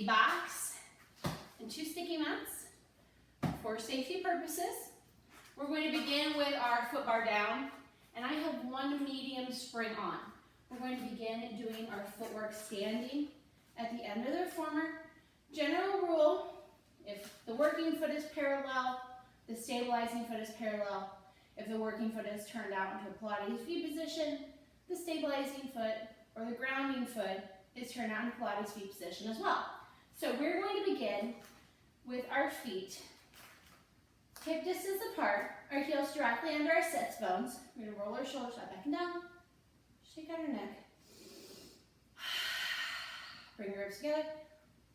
a box and 2 sticky mats for safety purposes. We're going to begin with our foot bar down, and I have 1 medium spring on. We're going to begin doing our footwork standing at the end of the reformer. General rule, if the working foot is parallel, the stabilizing foot is parallel. If the working foot is turned out into a Pilates feet position, the stabilizing foot or the grounding foot is turned out into Pilates feet position as well. So we're going to begin with our feet hip distance apart, our heels directly under our sits bones. We're going to roll our shoulders up, back and down, shake out our neck. Bring your ribs together,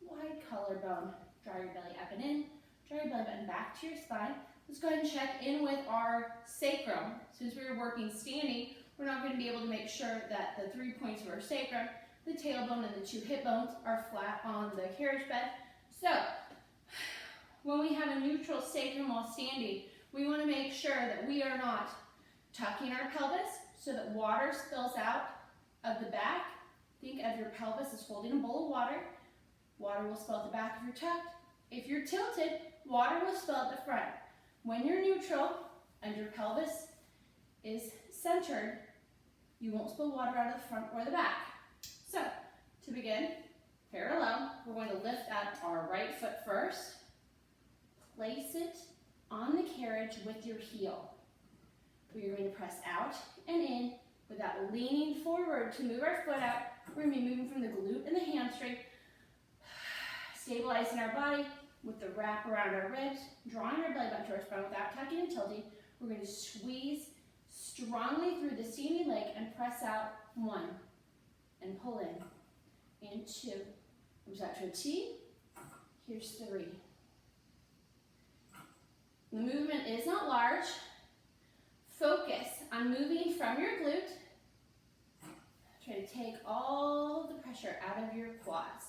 wide collarbone, draw your belly up and in, draw your belly button back to your spine. Let's go ahead and check in with our sacrum. Since we were working standing, we're not going to be able to make sure that the 3 points of our sacrum, the tailbone and the 2 hip bones are flat on the carriage bed. So, when we have a neutral sacrum while standing, we want to make sure that we are not tucking our pelvis so that water spills out of the back. Think of your pelvis as holding a bowl of water. Water will spill at the back if you're tucked. If you're tilted, water will spill at the front. When you're neutral and your pelvis is centered, you won't spill water out of the front or the back. So, to begin, parallel, we're going to lift up our right foot first. Place it on the carriage with your heel. We're going to press out and in without leaning forward to move our foot out. We're going to be moving from the glute and the hamstring, stabilizing our body with the wrap around our ribs, drawing our belly button to our spine without tucking and tilting. We're going to squeeze strongly through the standing leg and press out 1 and pull in and 2. Comes out to a T. Here's 3. The movement is not large. Focus on moving from your glute. Try to take all the pressure out of your quads.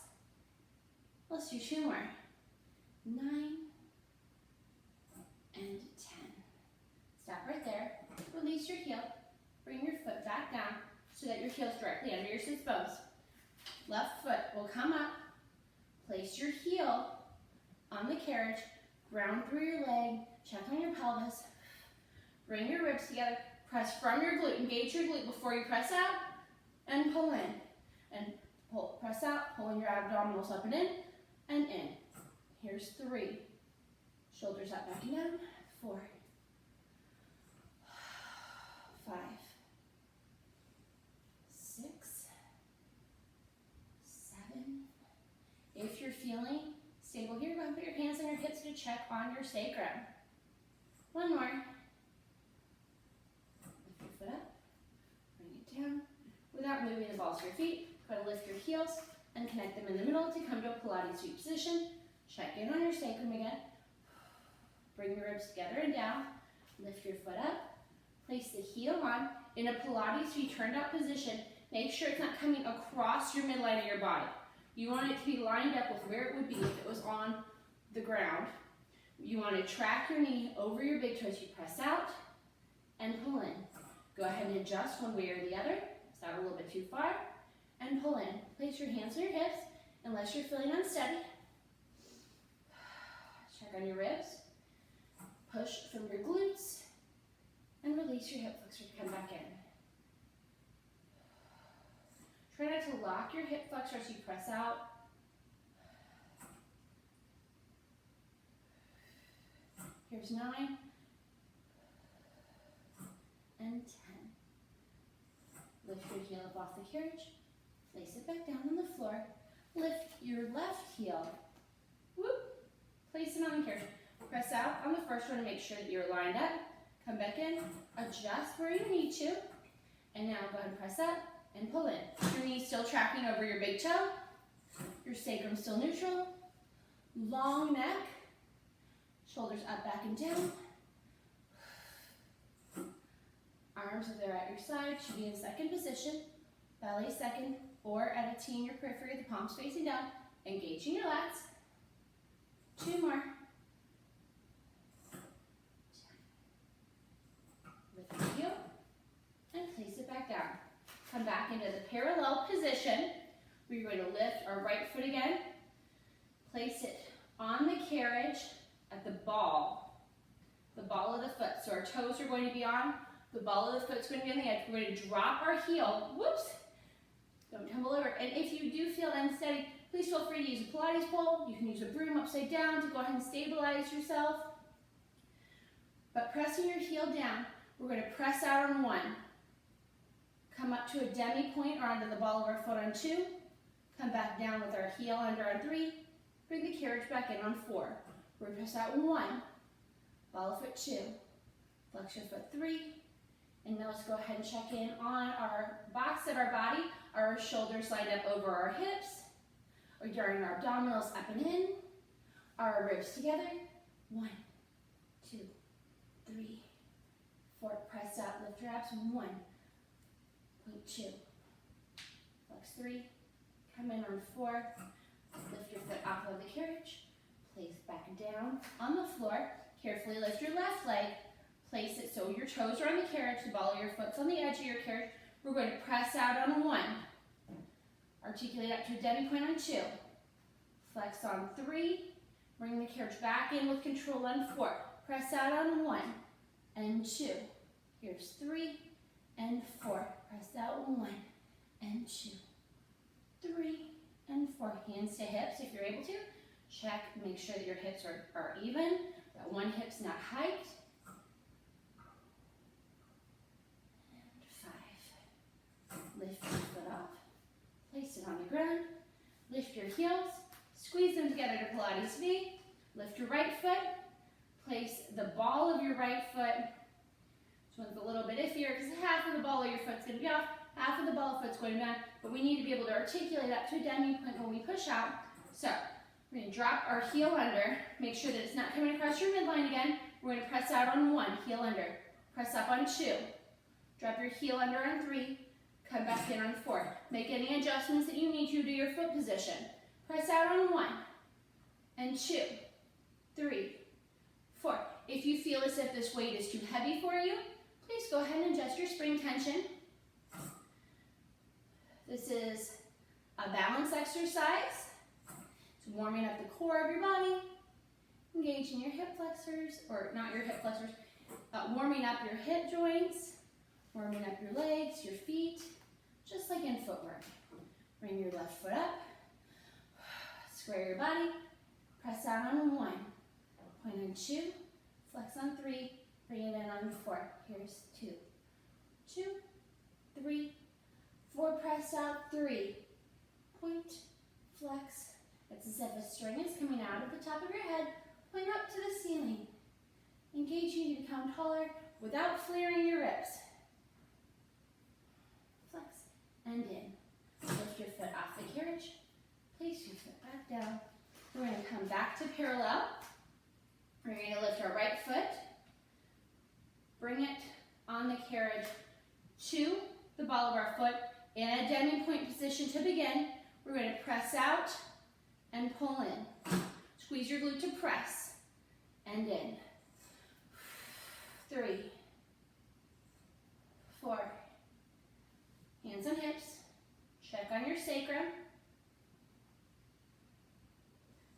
Let's do 2 more. 9 and 10. Stop right there. Release your heel. Bring your foot back down so that your heel's directly under your sits bones. Left foot will come up. Place your heel on the carriage. Ground through your leg. Check on your pelvis. Bring your ribs together. Press from your glute. Engage your glute before you press out. And pull in. And pull. Press out. Pulling your abdominals up and in. And in. Here's 3. Shoulders up, back and down. 4. 5. 6. 7. If you're feeling stable here, go ahead and put your hands on your hips to check on your sacrum. 1 more. Lift your foot up. Bring it down. Without moving the balls of your feet, go ahead and lift your heels and connect them in the middle to come to a Pilates feet position. Check in on your sacrum again. Bring your ribs together and down. Lift your foot up. Place the heel on. In a Pilates feet turned out position, make sure it's not coming across your midline of your body. You want it to be lined up with where it would be if it was on the ground. You want to track your knee over your big toes. You press out and pull in. Go ahead and adjust one way or the other. It's not a little bit too far. And pull in. Place your hands on your hips unless you're feeling unsteady. Check on your ribs. Push from your glutes. And release your hip flexor to come back in. Try not to lock your hip flexor as you press out. Here's 9 and 10. Lift your heel up off the carriage. Place it back down on the floor. Lift your left heel. Whoop. Place it on the carriage. Press out on the first one to make sure that you're lined up. Come back in. Adjust where you need to. And now go ahead and press up and pull in. Your knees still tracking over your big toe. Your sacrum still neutral. Long neck. Shoulders up, back, and down. Arms, if they're at your side, should be in second position. Belly second, or at a T in your periphery, the palms facing down. Engaging your lats. 2 more. Lift your heel and place it back down. Come back into the parallel position. We're going to lift our right foot again. Place it on the carriage at the ball of the foot. So our toes are going to be on, the ball of the foot is going to be on the edge. We're going to drop our heel, whoops, don't tumble over. And if you do feel unsteady, please feel free to use a Pilates pole. You can use a broom upside down to go ahead and stabilize yourself. But pressing your heel down, we're going to press out on 1. Come up to a demi point or onto the ball of our foot on 2. Come back down with our heel under on 3. Bring the carriage back in on 4. We're going to press out 1. Ball of foot 2. Flex your foot 3. And now let's go ahead and check in on our box of our body. Are our shoulders lined up over our hips? Or during our abdominals up and in? Are our ribs together? 1, 2, 3, 4. Press out, lift your abs. 1, point 2. Flex 3. Come in on 4. Lift your foot off of the carriage. Place back down on the floor. Carefully lift your left leg. Place it so your toes are on the carriage. The ball of your foot's on the edge of your carriage. We're going to press out on 1. Articulate up to a demi point on 2. Flex on 3. Bring the carriage back in with control on 4. Press out on 1 and 2. Here's 3 and 4. Press out 1 and 2. 3 and 4. Hands to hips if you're able to. Check, make sure that your hips are even. That one hip's not hiked. And 5. Lift your foot off. Place it on the ground. Lift your heels. Squeeze them together to Pilates V. Lift your right foot. Place the ball of your right foot. This one's a little bit iffier because half of the ball of your foot's going to be off. Half of the ball of foot's going back, but we need to be able to articulate up to a demi point when we push out. So we're going to drop our heel under. Make sure that it's not coming across your midline again. We're going to press out on 1, heel under. Press up on 2. Drop your heel under on 3. Come back in on 4. Make any adjustments that you need to your foot position. Press out on 1 and 2, 3, 4. If you feel as if this weight is too heavy for you, please go ahead and adjust your spring tension. This is a balance exercise. It's warming up the core of your body, engaging your hip flexors, or not your hip flexors, warming up your hip joints, warming up your legs, your feet, just like in footwork. Bring your left foot up, square your body, press out on 1, point on 2, flex on 3, bring it in on 4. Here's 2, 2, 3, 4, press out 3, point, flex. It's as if a string is coming out of the top of your head, point up to the ceiling. Engaging you to become taller without flaring your ribs. Flex and in. Lift your foot off the carriage. Place your foot back down. We're going to come back to parallel. We're going to lift our right foot. Bring it on the carriage to the ball of our foot in a demi point position to begin. We're going to press out and pull in. Squeeze your glute to press and in. 3, 4. Hands on hips. Check on your sacrum.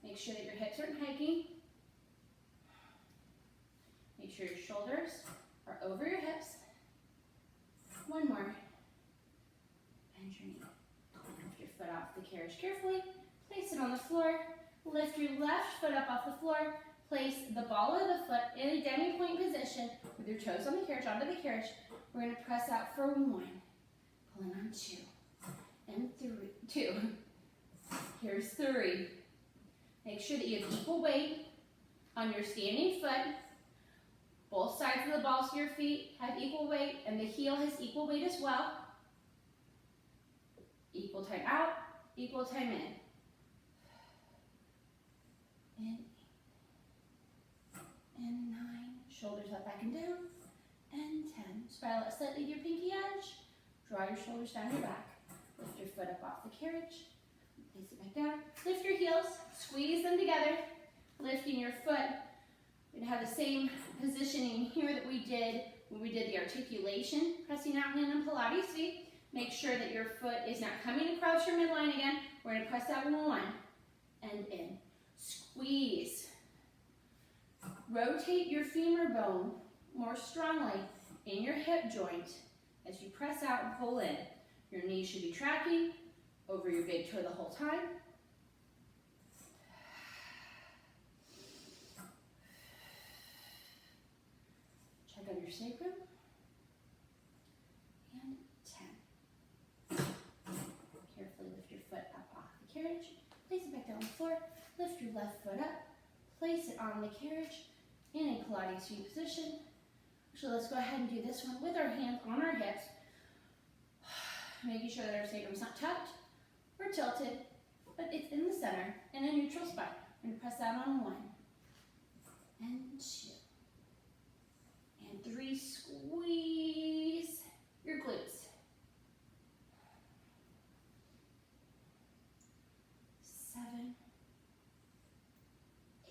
Make sure that your hips aren't hiking. Make sure your shoulders are over your hips. 1 more. Bend your knee. Lift your foot off the carriage carefully. Place it on the floor. Lift your left foot up off the floor. Place the ball of the foot in a demi point position with your toes on the carriage, onto the carriage. We're going to press out for 1. Pull in on 2. And 2. Here's 3. Make sure that you have equal weight on your standing foot. Both sides of the balls of your feet have equal weight, and the heel has equal weight as well. Equal time out, equal time in. And 9. Shoulders up, back and down. And 10. Spiral out slightly to your pinky edge. Draw your shoulders down your back. Lift your foot up off the carriage. Place it back down. Lift your heels. Squeeze them together. Lifting your foot. We're going to have the same positioning here that we did when we did the articulation. Pressing out and in on Pilates V. Make sure that your foot is not coming across your midline again. We're going to press out 1 and in. squeeze. Rotate your femur bone more strongly in your hip joint as you press out and pull in. Your knees should be tracking over your big toe the whole time. Check on your sacrum. And 10. Carefully lift your foot up off the carriage. Place it back down on the floor. Lift your left foot up. Place it on the carriage in a Pilates seat position. So let's go ahead and do this one with our hands on our hips. Making sure that our sacrum is not tucked or tilted, but it's in the center in a neutral spine. I'm going to press that on 1 and 2 and 3. Squeeze your glutes. 7,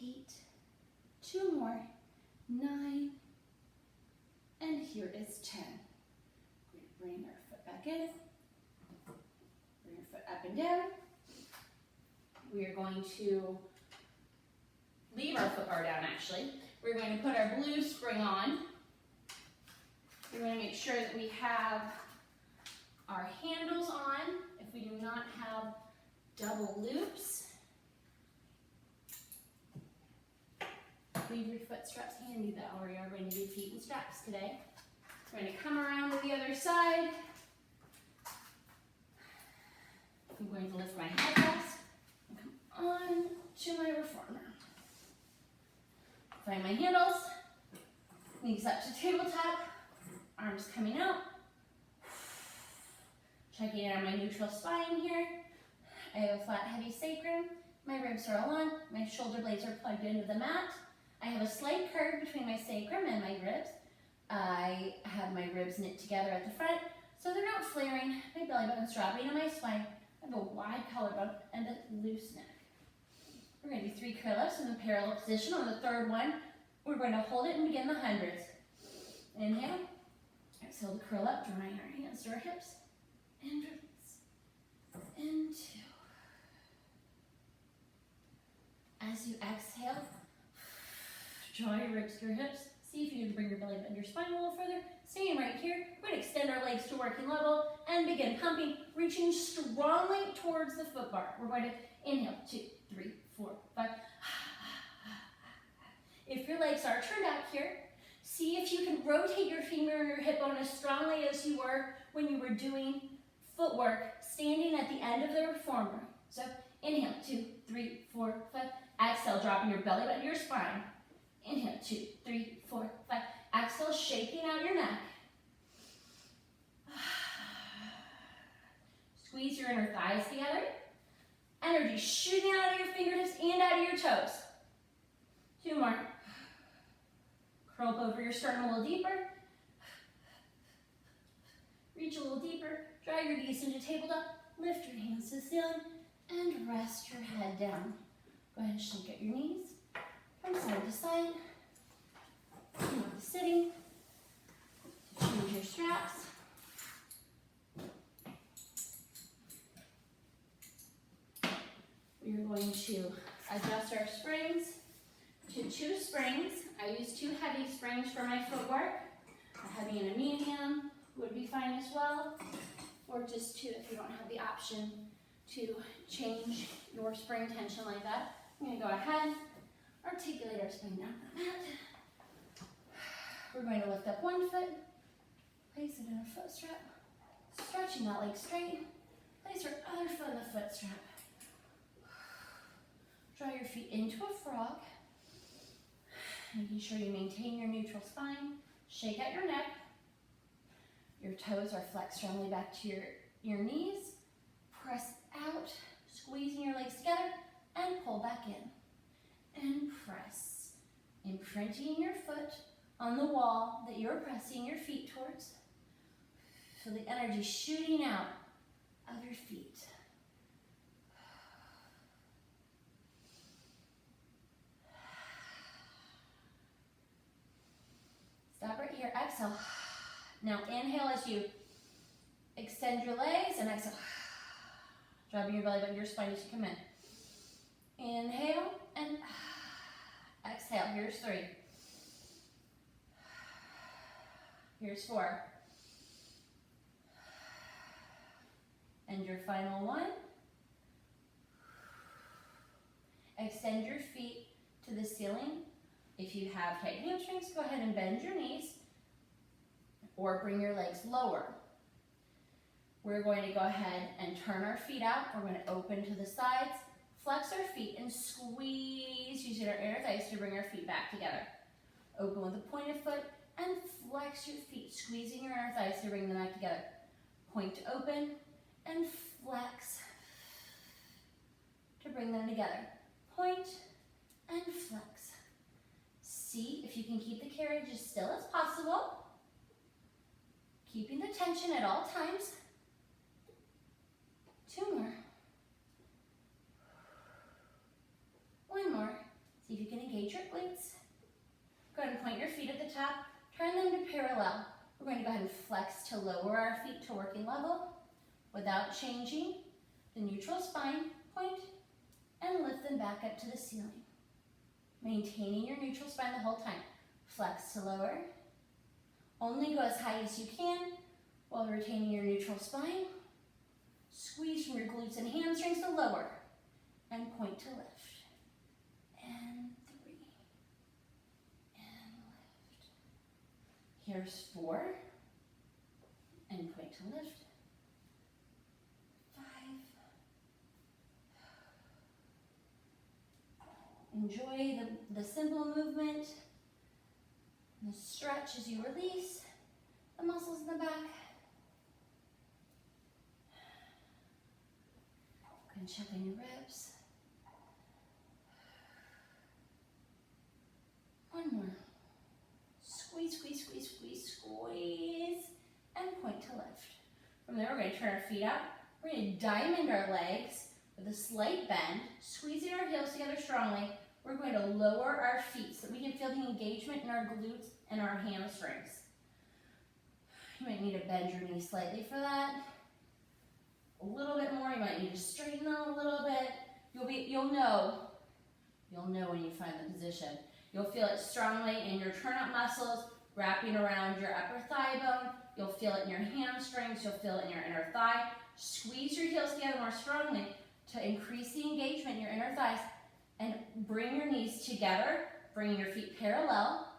8, 2 more, 9, and here is 10. We're going to bring our foot back in. Bring your foot up and down. We are going to leave our foot bar down actually. We're going to put our blue spring on. We're going to make sure that we have our handles on. If we do not have double loops, leave your foot straps handy though. We are going to do feet and straps today. We're going to come around to the other side. I'm going to lift my headrest and come on to my reformer. Find my handles, knees up to tabletop, arms coming out. Checking in on my neutral spine here. I have a flat, heavy sacrum. My ribs are aligned. My shoulder blades are plugged into the mat. I have a slight curve between my sacrum and my ribs. I have my ribs knit together at the front, so they're not flaring. My belly button's dropping on my spine. I have a wide collarbone and a loose neck. We're going to do 3 curl-ups in the parallel position. On the third one, we're going to hold it and begin the hundreds. Inhale. Exhale to curl up, drawing our hands to our hips. And release. And 2. As you exhale, draw your ribs to your hips. See if you can bring your belly button, your spine a little further. Staying right here. We're going to extend our legs to working level and begin pumping, reaching strongly towards the foot bar. We're going to inhale, 2, 3, 4, 5. If your legs are turned out here, see if you can rotate your femur or your hip bone as strongly as you were when you were doing footwork, standing at the end of the reformer. So inhale, 2, 3, 4, 5. Exhale, dropping your belly button to your spine. Inhale, 2, 3, 4, 5. Exhale, shaking out your neck. Squeeze your inner thighs together. Energy shooting out of your fingertips and out of your toes. 2 more. Curl up over your sternum a little deeper. Reach a little deeper. Drag your knees into tabletop. Lift your hands to the ceiling and rest your head down. Go ahead and shake out your knees from side to side. You want the sitting. Change your straps. We are going to adjust our springs to 2 springs. I use 2 heavy springs for my footwork. A heavy and a medium would be fine as well, or just 2 if you don't have the option to change your spring tension like that. I'm going to go ahead, articulate our spine down the mat. We're going to lift up one foot, place it in a foot strap, stretching that leg straight. Place your other foot in the foot strap. Draw your feet into a frog, making sure you maintain your neutral spine. Shake out your neck. Your toes are flexed strongly back to your knees. Press out, squeezing your legs together, and pull back in. And press, imprinting your foot on the wall that you're pressing your feet towards. Feel the energy shooting out of your feet. Stop right here, exhale. Now inhale as you extend your legs and exhale. Dropping your belly button to your spine as you come in. Inhale and exhale. Here's 3. Here's 4. And your final 1. Extend your feet to the ceiling. If you have tight hamstrings, go ahead and bend your knees or bring your legs lower. We're going to go ahead and turn our feet out. We're going to open to the sides, flex our feet, and squeeze using our inner thighs to bring our feet back together. Open with a pointed foot and flex your feet, squeezing your inner thighs to bring them back together. Point to open and flex to bring them together. Point and flex. See if you can keep the carriage as still as possible, keeping the tension at all times. 2 more. 1 more. See if you can engage your glutes. Go ahead and point your feet at the top. Turn them to parallel. We're going to go ahead and flex to lower our feet to working level without changing the neutral spine. Point and lift them back up to the ceiling. Maintaining your neutral spine the whole time. Flex to lower. Only go as high as you can while retaining your neutral spine. Squeeze from your glutes and hamstrings to lower. And point to lift. And 3. And lift. Here's 4. And point to lift. 5. Enjoy the simple movement, the stretch as you release the muscles in the back. Go and check on your ribs. 1 more. Squeeze, squeeze, squeeze, squeeze, squeeze, and point to lift. From there, we're going to turn our feet out. We're going to diamond our legs with a slight bend, squeezing our heels together strongly. We're going to lower our feet so that we can feel the engagement in our glutes and our hamstrings. You might need to bend your knee slightly for that. A little bit more. You might need to straighten them a little bit. You'll know when you find the position. You'll feel it strongly in your turn-up muscles, wrapping around your upper thigh bone. You'll feel it in your hamstrings. You'll feel it in your inner thigh. Squeeze your heels together more strongly to increase the engagement in your inner thighs. And bring your knees together, bringing your feet parallel,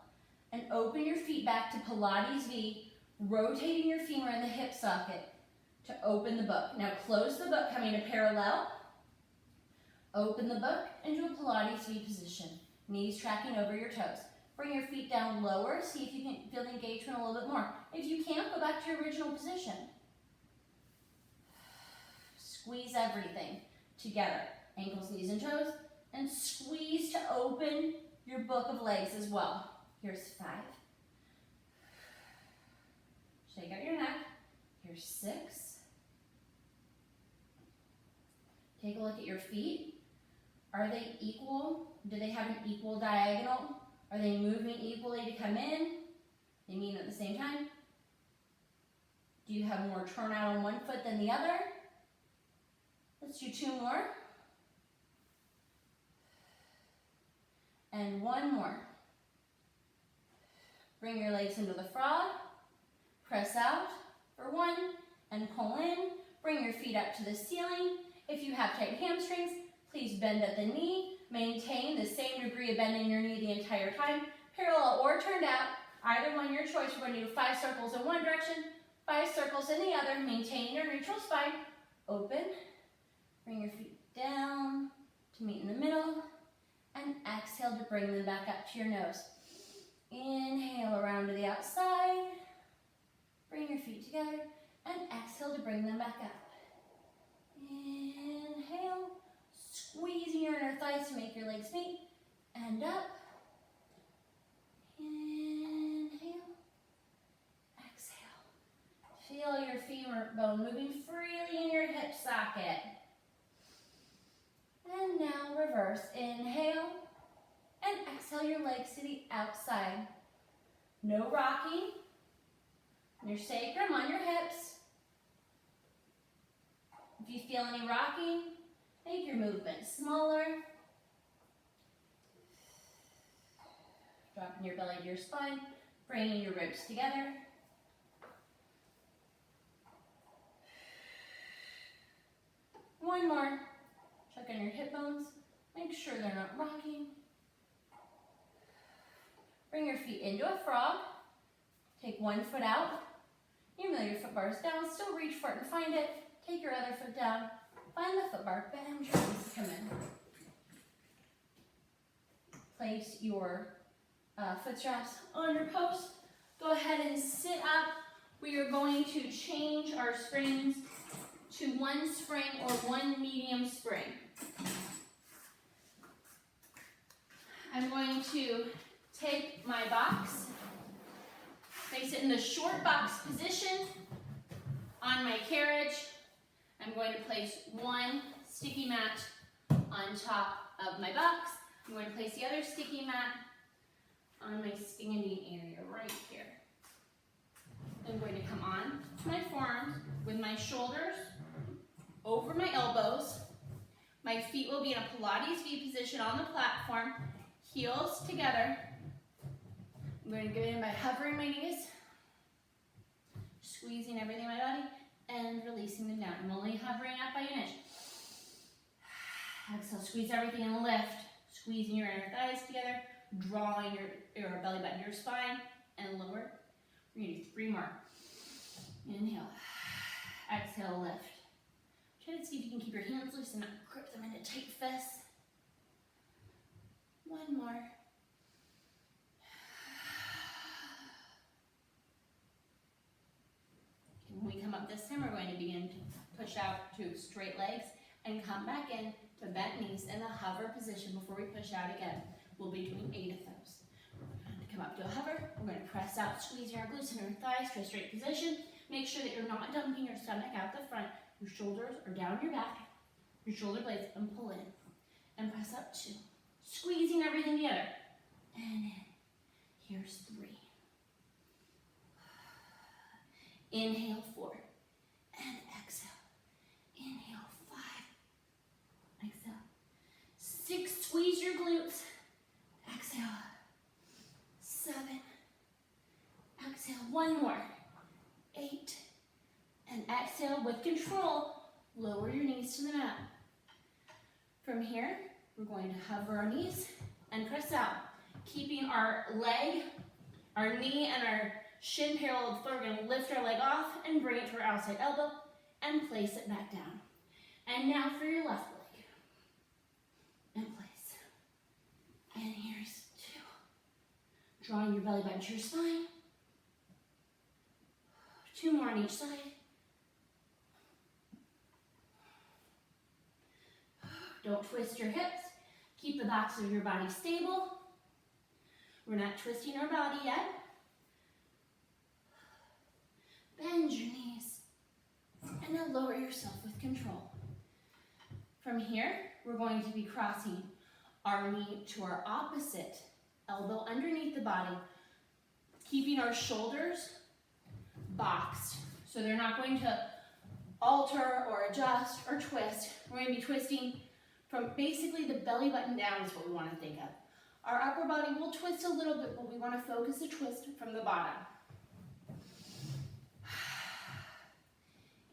and open your feet back to Pilates V, rotating your femur in the hip socket to open the book. Now close the book, coming to parallel. Open the book into a Pilates V position. Knees tracking over your toes. Bring your feet down lower, see if you can feel the engagement a little bit more. If you can't, go back to your original position. Squeeze everything together. Ankles, knees, and toes. And squeeze to open your book of legs as well. Here's 5. Shake out your neck. Here's 6. Take a look at your feet. Are they equal? Do they have an equal diagonal? Are they moving equally to come in? They meet at the same time? Do you have more turnout on one foot than the other? Let's do 2 more. And 1 more. Bring your legs into the frog. Press out for 1 and pull in. Bring your feet up to the ceiling. If you have tight hamstrings, please bend at the knee. Maintain the same degree of bend in your knee the entire time. Parallel or turned out. Either one, your choice. We're going to do 5 circles in one direction, 5 circles in the other. Maintaining your neutral spine. Open. Bring your feet down to meet in the middle. And exhale to bring them back up to your nose. Inhale around to the outside. Bring your feet together. And exhale to bring them back up. Inhale. Squeezing your inner thighs to make your legs meet. And up. Inhale. Exhale. Feel your femur bone moving freely in your hip socket. And now reverse. Inhale. And exhale your legs to the outside. No rocking. Your sacrum on your hips. If you feel any rocking, make your movement smaller. Dropping your belly to your spine, bringing your ribs together. One more. Check on your hip bones. Make sure they're not rocking. Bring your feet into a frog. Take one foot out. Even though your foot bar is down, still reach for it and find it. Take your other foot down. Find the foot bar. Bend your knees. Come in. Place your foot straps on your post. Go ahead and sit up. We are going to change our springs to one spring or one medium spring. I'm going to take my box, place it in the short box position on my carriage. I'm going to place one sticky mat on top of my box. I'm going to place the other sticky mat on my standing area right here. I'm going to come on to my forearms with my shoulders over my elbows. My feet will be in a Pilates V position on the platform, heels together. I'm going to get in by hovering my knees, squeezing everything in my body, and releasing them down. I'm only hovering up by an inch. Exhale, squeeze everything and lift. Squeezing your inner thighs together, drawing your belly button to your spine, and lower. We're going to do 3 more. Inhale. Exhale, lift. Try to see if you can keep your hands loose and not grip them into tight fists. 1 more. When we come up this time, we're going to begin to push out to straight legs and come back in to bent knees in the hover position before we push out again. We'll be doing 8 of those. We're going to come up to a hover. We're going to press out, squeezing our glutes and our thighs to a straight position. Make sure that you're not dumping your stomach out the front. Your shoulders are down your back, your shoulder blades, and pull in. And press up 2. Squeezing everything together. And in. Here's 3. Inhale, 4. And exhale. Inhale, 5. Exhale. 6, squeeze your glutes. Exhale. 7. Exhale, 1 more. 8. And exhale with control. Lower your knees to the mat. From here, we're going to hover our knees and press out. Keeping our leg, our knee, and our shin parallel to the floor. We're going to lift our leg off and bring it to our outside elbow and place it back down. And now for your left leg. And place. And here's 2. Drawing your belly button to your spine. 2 more on each side. Don't twist your hips. Keep the backs of your body stable. We're not twisting our body yet. Bend your knees. And now lower yourself with control. From here, we're going to be crossing our knee to our opposite elbow underneath the body, keeping our shoulders boxed. So they're not going to alter or adjust or twist. We're going to be twisting from basically the belly button down is what we want to think of. Our upper body will twist a little bit, but we want to focus the twist from the bottom.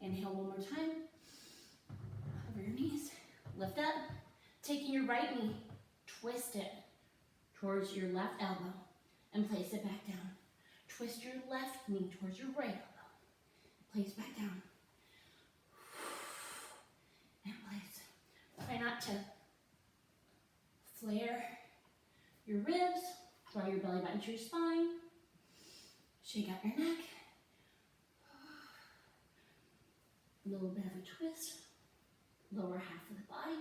Inhale 1 more time. Over your knees. Lift up. Taking your right knee, twist it towards your left elbow and place it back down. Twist your left knee towards your right elbow. Place back down. And place. Try not to flare your ribs. Draw your belly button to your spine. Shake out your neck. A little bit of a twist. Lower half of the body.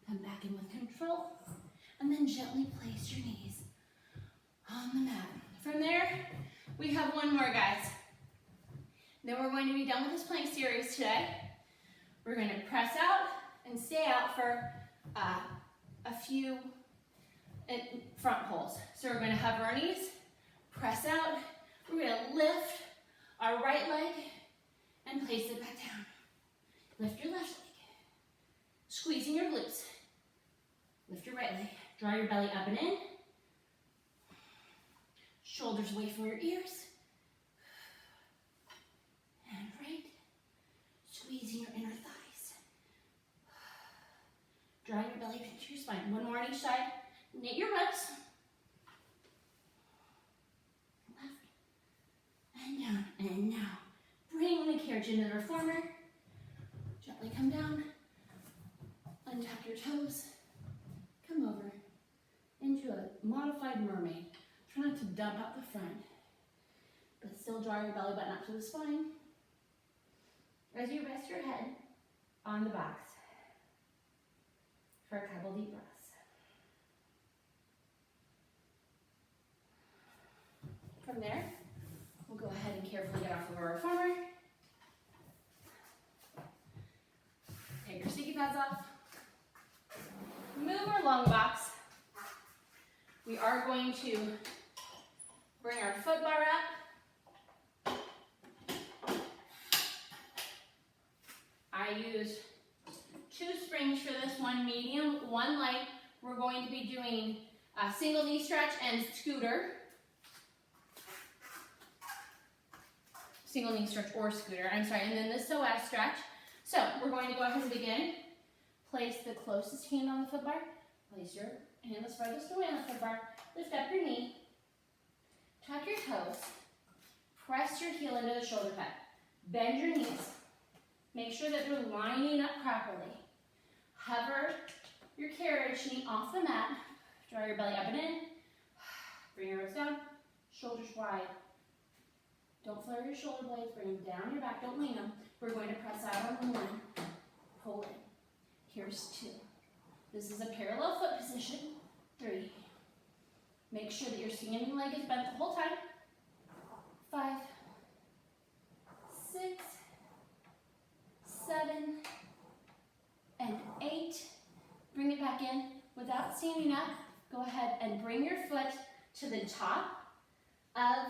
Come back in with control. And then gently place your knees on the mat. From there, we have 1 more, guys. Then we're going to be done with this plank series today. We're going to press out and stay out for a few front pulls. So we're going to hover our knees, press out. We're going to lift our right leg and place it back down. Lift your left leg. Squeezing your glutes. Lift your right leg. Draw your belly up and in. Shoulders away from your ears. And right. Squeezing your inner thighs. Draw your belly into your spine. One more on each side. Knit your ribs. Left. And down. And now, bring the carriage into the reformer. Gently come down. Untap your toes. Come over into a modified mermaid. Try not to dump out the front, but still draw your belly button up to the spine. As you rest your head on the box for a couple deep breaths. From there, we'll go ahead and carefully get off of our reformer. Take your sticky pads off. Move our long box. We are going to bring our foot bar up. I use 2 springs for this, one medium, one light. We're going to be doing a single knee stretch and scooter. Single knee stretch or scooter, I'm sorry, and then the psoas stretch. So we're going to go ahead and begin. Place the closest hand on the foot bar. Place your hand the farthest away on the foot bar. Lift up your knee. Tuck your toes. Press your heel into the shoulder pad. Bend your knees. Make sure that they're lining up properly. Hover your carriage knee off the mat. Draw your belly up and in. Bring your ribs down. Shoulders wide. Don't flare your shoulder blades. Bring them down your back. Don't lean them. We're going to press out on 1. Pull in. Here's 2. This is a parallel foot position. 3. Make sure that your standing leg is bent the whole time. 5, 6, 7, and 8. Bring it back in. Without standing up, go ahead and bring your foot to the top of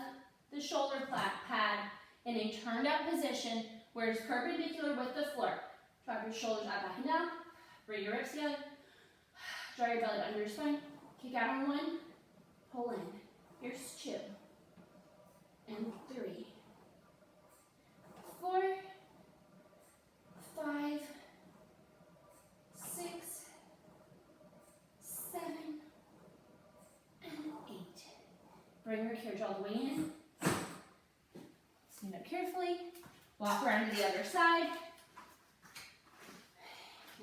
the shoulder pad in a turned out position where it's perpendicular with the floor. Drop your shoulders up, back, and down. Bring your ribs together. Draw your belly under your spine. Kick out on 1. Pull in. Here's 2. And 3. 4. 5. 6. 7. And 8. Bring your carriage all the way in. Stand up carefully. Walk around to the other side.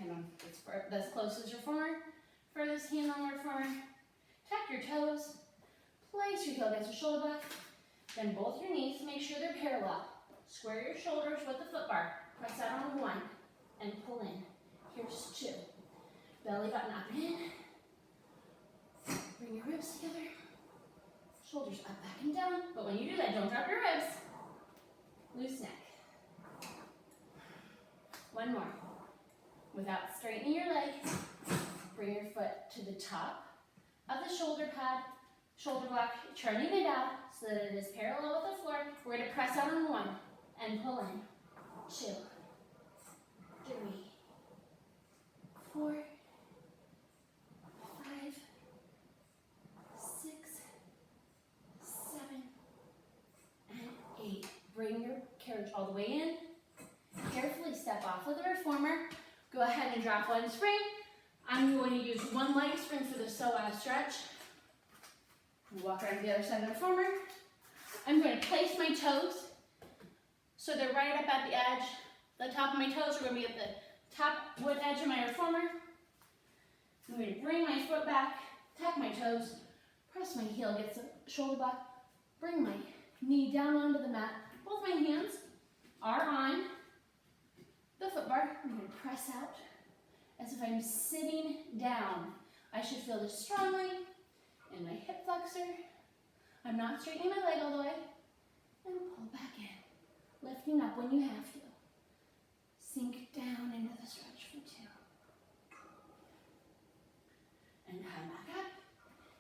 And that's close as your reformer. Furthest hand on the reformer. Tuck your toes. Place your heel against your shoulder blade. Bend both your knees. Make sure they're parallel. Square your shoulders with the foot bar. Press out on 1 and pull in. Here's 2. Belly button up and in. Bring your ribs together. Shoulders up, back, and down. But when you do that, don't drop your ribs. Loose neck. 1 more. Without straightening your leg, bring your foot to the top of the shoulder pad, shoulder block, turning it out so that it is parallel with the floor. We're going to press out on 1 and pull in. 2, 3, 4, 5, 6, 7, and 8. Bring your carriage all the way in. Carefully step off of the reformer. Go ahead and drop 1 spring. I'm going to use 1 leg spring for the psoas stretch. Walk around to the other side of the reformer. I'm going to place my toes so they're right up at the edge. The top of my toes are going to be at the top wood edge of my reformer. I'm going to bring my foot back, tuck my toes, press my heel against the shoulder block, bring my knee down onto the mat. Both my hands are on the foot bar. I'm going to press out as if I'm sitting down. I should feel this strongly in my hip flexor. I'm not straightening my leg all the way. And pull back in. Lifting up when you have to. Sink down into the stretch for 2. And come back up.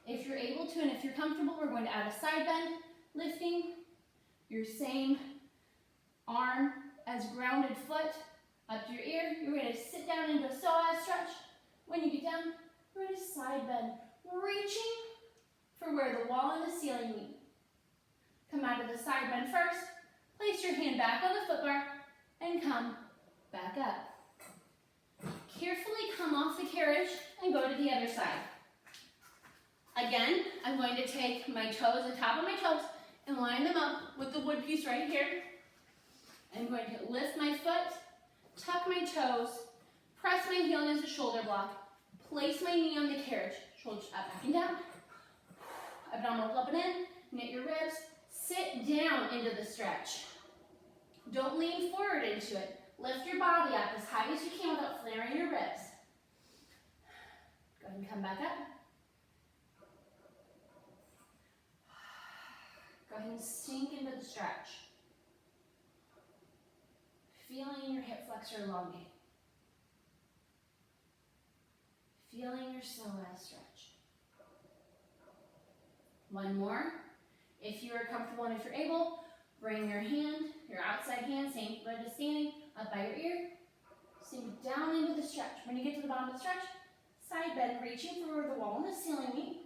If you're able to and if you're comfortable, we're going to add a side bend. Lifting your same arm as grounded foot up to your ear. You're going to sit down into a psoas stretch. When you get down, we're going to side bend, reaching for where the wall and the ceiling meet. Come out of the side bend first, place your hand back on the foot bar, and come back up. Carefully come off the carriage and go to the other side. Again, I'm going to take my toes, the top of my toes, and line them up with the wood piece right here. I'm going to lift my foot, tuck my toes, press my heel against the shoulder block, place my knee on the carriage, shoulders up, back and down. Abdominals up and in, knit your ribs, sit down into the stretch. Don't lean forward into it. Lift your body up as high as you can without flaring your ribs. Go ahead and come back up. Go ahead and sink into the stretch. Feeling your hip flexor elongate. Feeling your psoas stretch. One more. If you are comfortable and if you're able, bring your hand, your outside hand, same foot as standing, up by your ear. Sink down into the stretch. When you get to the bottom of the stretch, side bend, reaching for where the wall and the ceiling meet.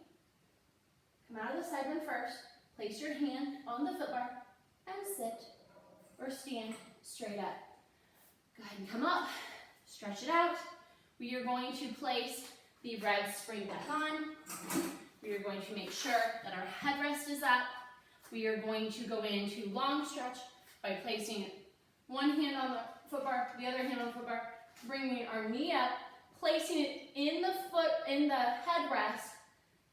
Come out of the side bend first. Place your hand on the foot bar and sit or stand straight up. Go ahead and come up, stretch it out. We are going to place the red spring back on. We are going to make sure that our headrest is up. We are going to go into long stretch by placing one hand on the foot bar, the other hand on the foot bar, bringing our knee up, placing it in the headrest,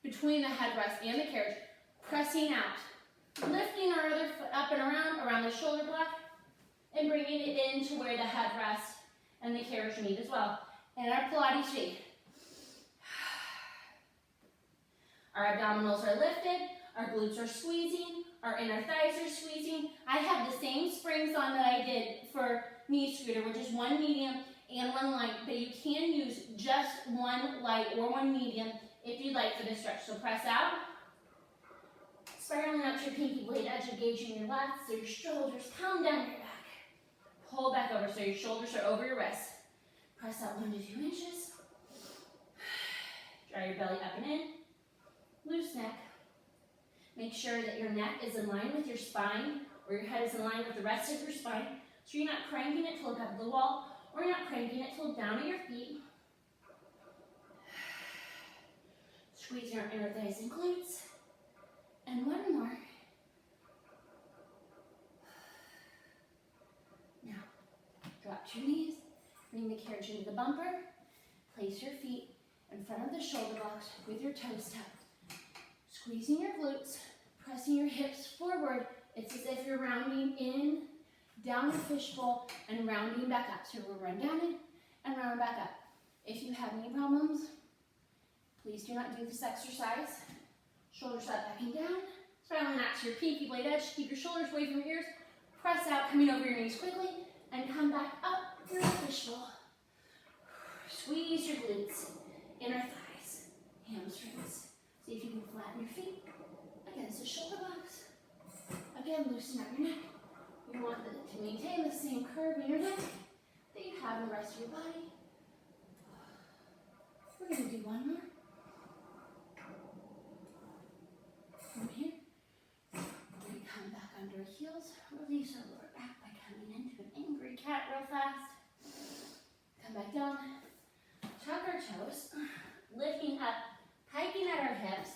between the headrest and the carriage, pressing out, lifting our other foot up and around the shoulder block, and bringing it into where the headrest and the carriage meet as well. And our Pilates feet. Our abdominals are lifted, our glutes are squeezing, our inner thighs are squeezing. I have the same springs on that I did for knee scooter, which is one medium and one light, but you can use just one light or one medium if you'd like for this stretch. So press out, spiraling up to your pinky blade edge, engaging your lats, so your shoulders come down your back. Pull back over so your shoulders are over your wrists. Press out 1 to 2 inches. Draw your belly up and in. Loose neck. Make sure that your neck is in line with your spine, or your head is in line with the rest of your spine, so you're not cranking it to look up at the wall, or you're not cranking it to look down at your feet. Squeezing our inner thighs and glutes. And one more. Now, drop to your knees, bring the carriage into the bumper, place your feet in front of the shoulder blocks with your toes tucked. Squeezing your glutes, pressing your hips forward. It's as if you're rounding in, down the fishbowl, and rounding back up. So we'll run down in and round back up. If you have any problems, please do not do this exercise. Shoulders up, back and down. Spiraling out to your pinky blade edge. Keep your shoulders away from your ears. Press out, coming over your knees quickly, and come back up through the fishbowl. Squeeze your glutes, inner thighs, hamstrings. See if you can flatten your feet against the shoulder blocks. Again, loosen up your neck. You want to maintain the same curve in your neck that you have in the rest of your body. We're going to do one more. From here, we're going to come back under our heels. Release our lower back by coming into an angry cat real fast. Come back down. Tuck our toes. Lifting up. Hiking at our hips,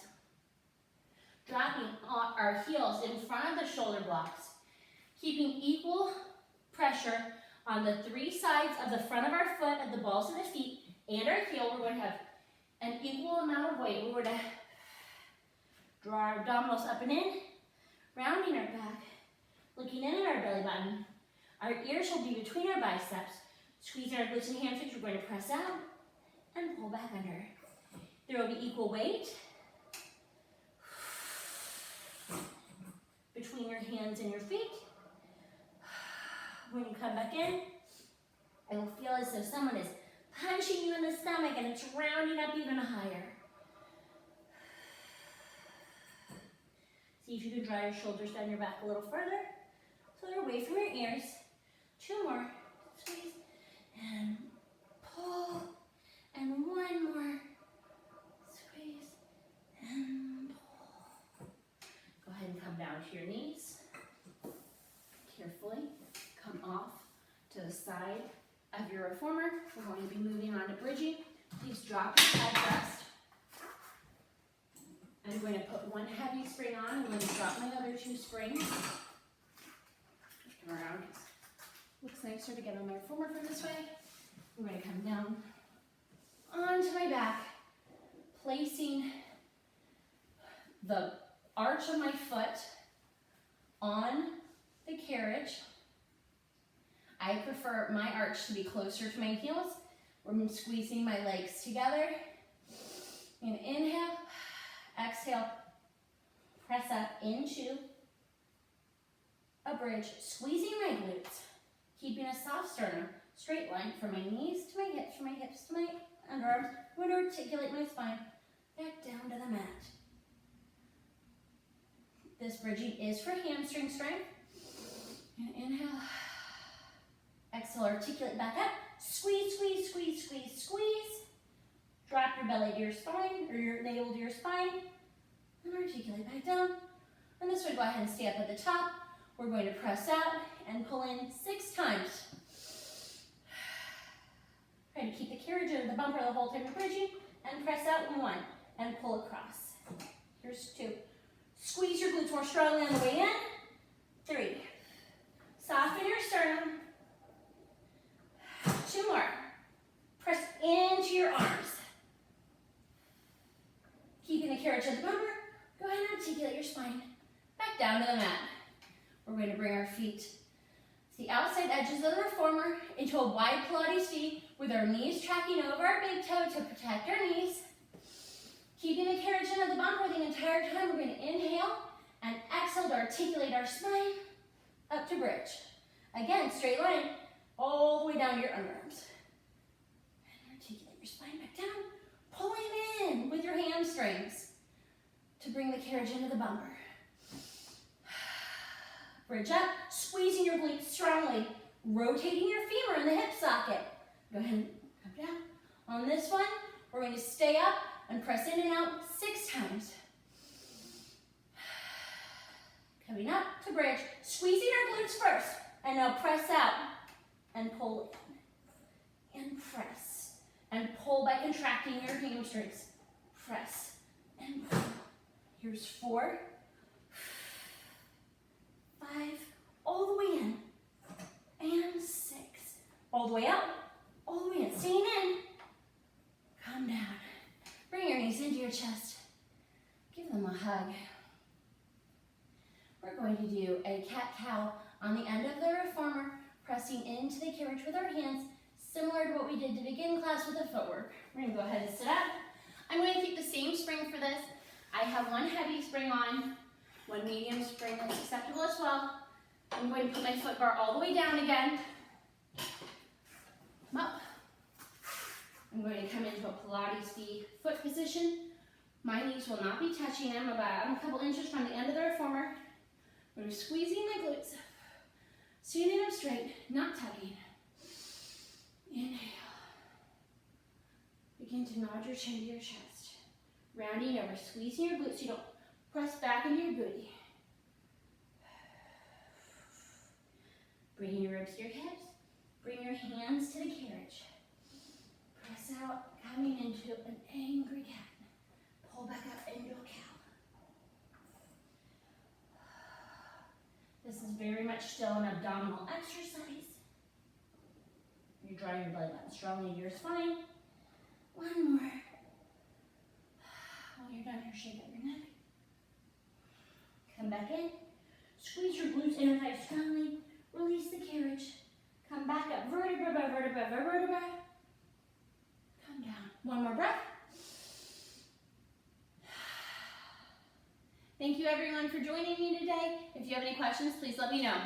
dropping our heels in front of the shoulder blocks, keeping equal pressure on the 3 sides of the front of our foot at the balls of the feet and our heel. We're going to have an equal amount of weight. We're going to draw our abdominals up and in, rounding our back, looking in at our belly button. Our ears will be between our biceps, squeezing our glutes and hamstrings. We're going to press out and pull back under. There will be equal weight between your hands and your feet. When you come back in, it will feel as though someone is punching you in the stomach and it's rounding up even higher. See if you can draw your shoulders down your back a little further so they're away from your ears. 2 more. Squeeze and pull. And 1 more. and pull. Go ahead and come down to your knees. Carefully come off to the side of your reformer. We're going to be moving on to bridging. Please drop your head rest. I'm going to put one heavy spring on. I'm going to drop my other two springs. Come around. Looks nicer to get on my reformer from this way. I'm going to come down onto my back, placing the arch of my foot on the carriage. I prefer my arch to be closer to my heels. We're squeezing my legs together. And inhale, exhale, press up into a bridge, squeezing my glutes, keeping a soft sternum, straight line from my knees to my hips to my underarms. I'm going to articulate my spine back down to the mat. This bridging is for hamstring strength. And inhale, exhale, articulate back up. Squeeze, squeeze, squeeze, squeeze, squeeze. Drop your belly to your spine, or your navel to your spine, and articulate back down. And this way, go ahead and stay up at the top. We're going to press out and pull in 6 times. Try to keep the carriage under the bumper the whole time you're bridging, and press out in 1, and pull across. Here's 2. Squeeze your glutes more strongly on the way in. 3. Soften your sternum. 2 more. Press into your arms. Keeping the carriage at the bumper, go ahead and articulate your spine back down to the mat. We're going to bring our feet to the outside edges of the reformer into a wide Pilates V with our knees tracking over our big toe to protect our knees. Keeping the carriage under the bumper the entire time, we're going to inhale and exhale to articulate our spine up to bridge. Again, straight line all the way down to your underarms. And articulate your spine back down, pulling in with your hamstrings to bring the carriage into the bumper. Bridge up, squeezing your glutes strongly, rotating your femur in the hip socket. Go ahead and come down. On this one, we're going to stay up and press in and out 6 times. Coming up to bridge, squeezing our glutes first, and now press out and pull in. And press and pull by contracting your hamstrings. Press and pull. Here's 4, 5, all the way in, and 6. All the way out, all the way in. Staying in. Come down. Bring your knees into your chest. Give them a hug. We're going to do a cat-cow on the end of the reformer, pressing into the carriage with our hands, similar to what we did to begin class with the footwork. We're going to go ahead and sit up. I'm going to keep the same spring for this. I have 1 heavy spring on, 1 medium spring that's acceptable as well. I'm going to put my foot bar all the way down again. Come up. I'm going to come into a Pilates V foot position. My knees will not be touching. I'm about a couple inches from the end of the reformer. We're squeezing my glutes. Standing up straight, not tugging. Inhale. Begin to nod your chin to your chest. Rounding over, squeezing your glutes so you don't press back into your booty. Bring your ribs to your hips. Bring your hands to the carriage. Press out, coming into an angry cat. Pull back up into a cow. This is very much still an abdominal exercise. You're drawing your belly button strongly into your spine. 1 more. When you're done here, shake up your neck. Come back in. Squeeze your glutes inner thighs strongly. Release the carriage. Come back up, vertebra by vertebra by vertebra. Come down. 1 more breath. Thank you everyone for joining me today. If you have any questions, please let me know.